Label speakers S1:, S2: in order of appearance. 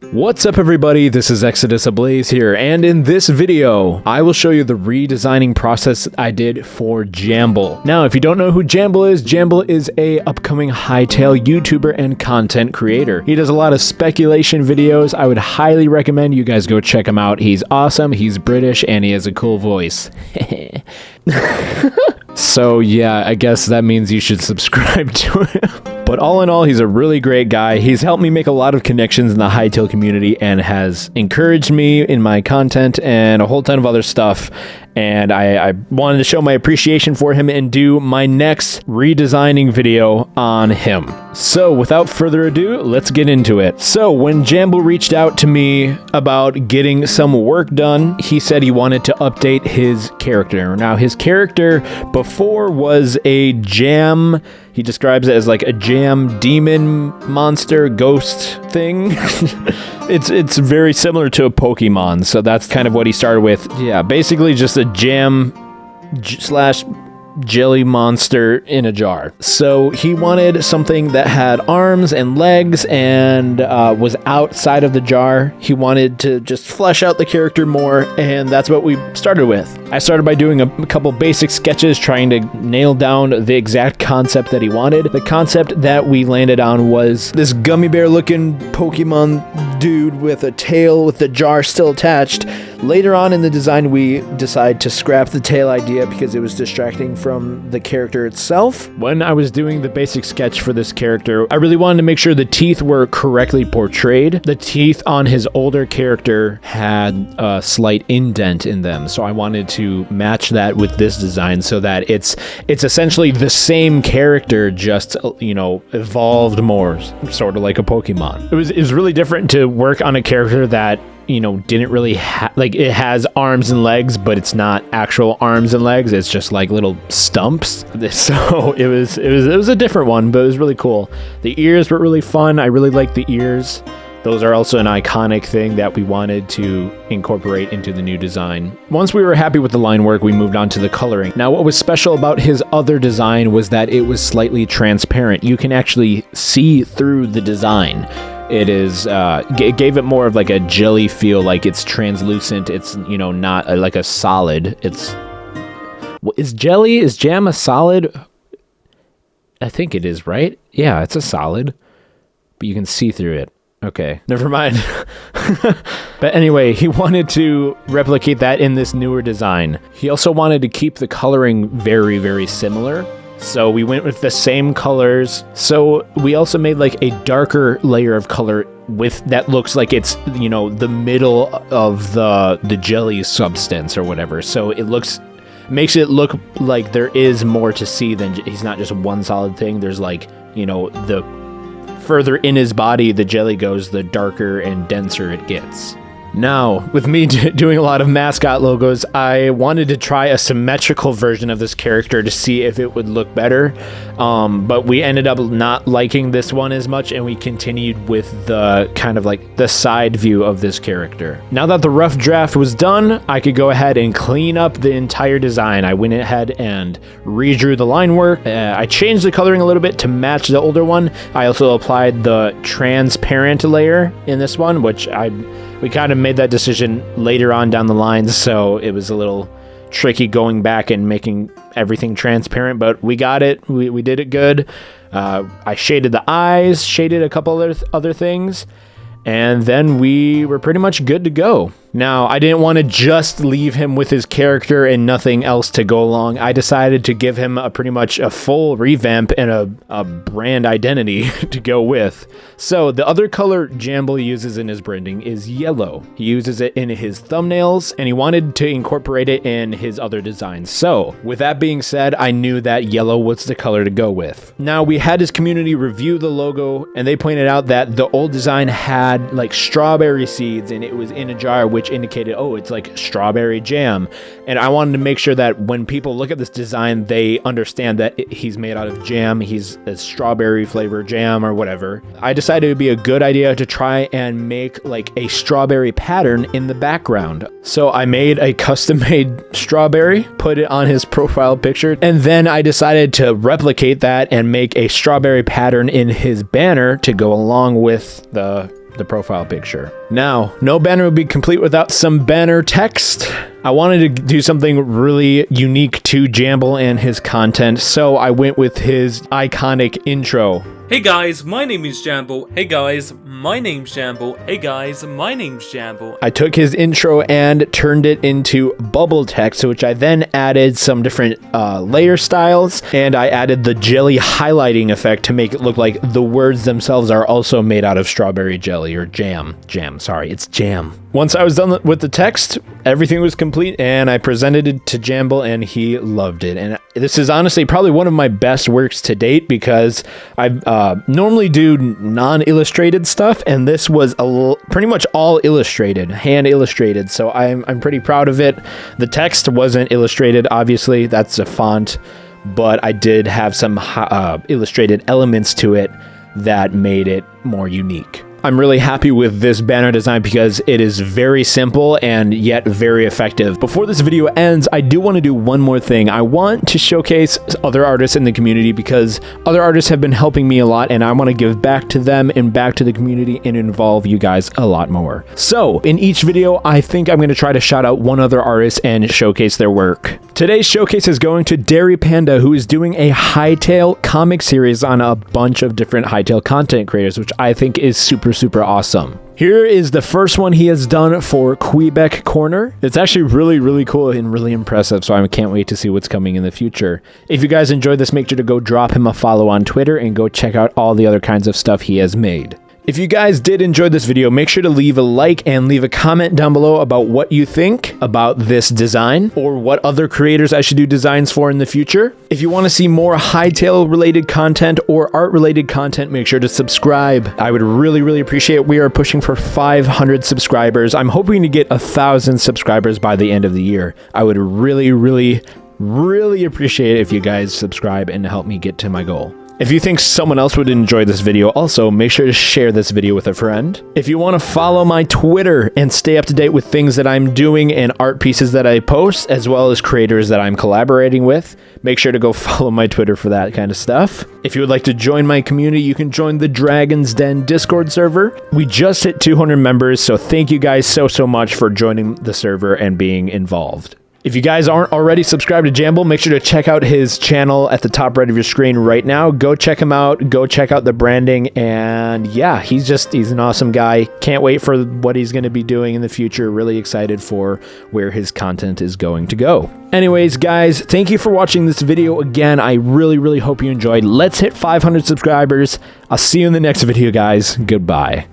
S1: What's up everybody, this is Exodus Ablaze here, and in this video, I will show you the redesigning process I did for Jamble. Now, if you don't know who Jamble is a upcoming Hytale YouTuber and content creator. He does a lot of speculation videos. I would highly recommend you guys go check him out. He's awesome, he's British, and he has a cool voice. So yeah, I guess that means you should subscribe to him. But all in all, he's a really great guy. He's helped me make a lot of connections in the Hytale community and has encouraged me in my content and a whole ton of other stuff. And I wanted to show my appreciation for him and do my next redesigning video on him. So without further ado, let's get into it. So when Jamble reached out to me about getting some work done, he said he wanted to update his character. Now his character before was a jam. He describes it as like a jam demon monster ghost thing. It's very similar to a Pokemon, so that's kind of what he started with. Yeah, basically just a jam slash jelly monster in a jar. So he wanted something that had arms and legs and was outside of the jar. He wanted to just flesh out the character more, and that's what we started with. I started by doing a couple basic sketches, trying to nail down the exact concept that he wanted. The concept that we landed on was this gummy bear looking Pokemon dude with a tail with the jar still attached. Later on in the design, we decided to scrap the tail idea because it was distracting from the character itself. When I was doing the basic sketch for this character, I really wanted to make sure the teeth were correctly portrayed. The teeth on his older character had a slight indent in them, so I wanted to match that with this design so that it's essentially the same character, just, you know, evolved more, sort of like a Pokemon. It was really different to work on a character that, you know, didn't really like, it has arms and legs, but it's not actual arms and legs. It's just like little stumps. So it was a different one, but it was really cool. The ears were really fun. I really liked the ears. Those are also an iconic thing that we wanted to incorporate into the new design. Once we were happy with the line work, we moved on to the coloring. Now, what was special about his other design was that it was slightly transparent. You can actually see through the design. It is, it gave it more of like a jelly feel, like it's translucent. It's, you know, not like a solid. Is jam a solid? I think it is, right? Yeah, it's a solid, but you can see through it. Okay, never mind. But anyway, he wanted to replicate that in this newer design. He also wanted to keep the coloring very, very similar. So we went with the same colors. So we also made like a darker layer of color with that looks like it's, you know, the middle of the jelly substance or whatever. So it makes it look like there is more to see than he's not just one solid thing. There's like, you know, the further in his body the jelly goes, the darker and denser it gets. Now, with me doing a lot of mascot logos, I wanted to try a symmetrical version of this character to see if it would look better, but we ended up not liking this one as much, and we continued with the kind of like the side view of this character. Now that the rough draft was done, I could go ahead and clean up the entire design. I went ahead and redrew the line work. I changed the coloring a little bit to match the older one. I also applied the transparent layer in this one, which we kind of made that decision later on down the line, so it was a little tricky going back and making everything transparent, but we got it. We did it good. I shaded the eyes, shaded a couple other things, and then we were pretty much good to go. Now, I didn't want to just leave him with his character and nothing else to go along. I decided to give him pretty much a full revamp and a brand identity to go with. So the other color Jamble uses in his branding is yellow. He uses it in his thumbnails, and he wanted to incorporate it in his other designs. So with that being said, I knew that yellow was the color to go with. Now, we had his community review the logo, and they pointed out that the old design had like strawberry seeds, and it was in a jar, which indicated, oh, it's like strawberry jam. And I wanted to make sure that when people look at this design, they understand that he's made out of jam. He's a strawberry flavor jam or whatever. I decided it would be a good idea to try and make like a strawberry pattern in the background. So I made a custom-made strawberry, put it on his profile picture, and then I decided to replicate that and make a strawberry pattern in his banner to go along with the the profile picture. Now, no banner would be complete without some banner text. I wanted to do something really unique to Jamble and his content, so I went with his iconic intro.
S2: Hey guys, my name is Jamble. Hey guys, my name's Jamble. Hey guys, my name's Jamble.
S1: I took his intro and turned it into bubble text, which I then added some different layer styles, and I added the jelly highlighting effect to make it look like the words themselves are also made out of strawberry jelly or jam. Sorry, it's jam. Once I was done with the text, everything was complete, and I presented it to Jamble, and he loved it. And this is honestly probably one of my best works to date, because I normally do non-illustrated stuff, and this was pretty much all illustrated, hand illustrated. So I'm pretty proud of it. The text wasn't illustrated, obviously, that's a font, but I did have some illustrated elements to it that made it more unique. I'm really happy with this banner design because it is very simple and yet very effective. Before this video ends, I do want to do one more thing. I want to showcase other artists in the community because other artists have been helping me a lot, and I want to give back to them and back to the community and involve you guys a lot more. So in each video, I think I'm going to try to shout out one other artist and showcase their work. Today's showcase is going to Dairy Panda, who is doing a Hytale comic series on a bunch of different Hytale content creators, which I think is super awesome. Here is the first one he has done for Quebec Corner. It's actually really cool and really impressive, so I can't wait to see what's coming in the future. If you guys enjoyed this, make sure to go drop him a follow on Twitter and go check out all the other kinds of stuff he has made. If you guys did enjoy this video, make sure to leave a like and leave a comment down below about what you think about this design or what other creators I should do designs for in the future. If you want to see more Hytale related content or art related content, make sure to subscribe. I would really appreciate it. We are pushing for 500 subscribers. I'm hoping to get 1,000 subscribers by the end of the year. I would really appreciate it if you guys subscribe and help me get to my goal. If you think someone else would enjoy this video, also make sure to share this video with a friend. If you want to follow my Twitter and stay up to date with things that I'm doing and art pieces that I post, as well as creators that I'm collaborating with, make sure to go follow my Twitter for that kind of stuff. If you would like to join my community, you can join the Dragon's Den Discord server. We just hit 200 members, so thank you guys so much for joining the server and being involved. If you guys aren't already subscribed to Jamble, make sure to check out his channel at the top right of your screen right now. Go check him out. Go check out the branding. And yeah, he's an awesome guy. Can't wait for what he's going to be doing in the future. Really excited for where his content is going to go. Anyways, guys, thank you for watching this video. Again, I really hope you enjoyed. Let's hit 500 subscribers. I'll see you in the next video, guys. Goodbye.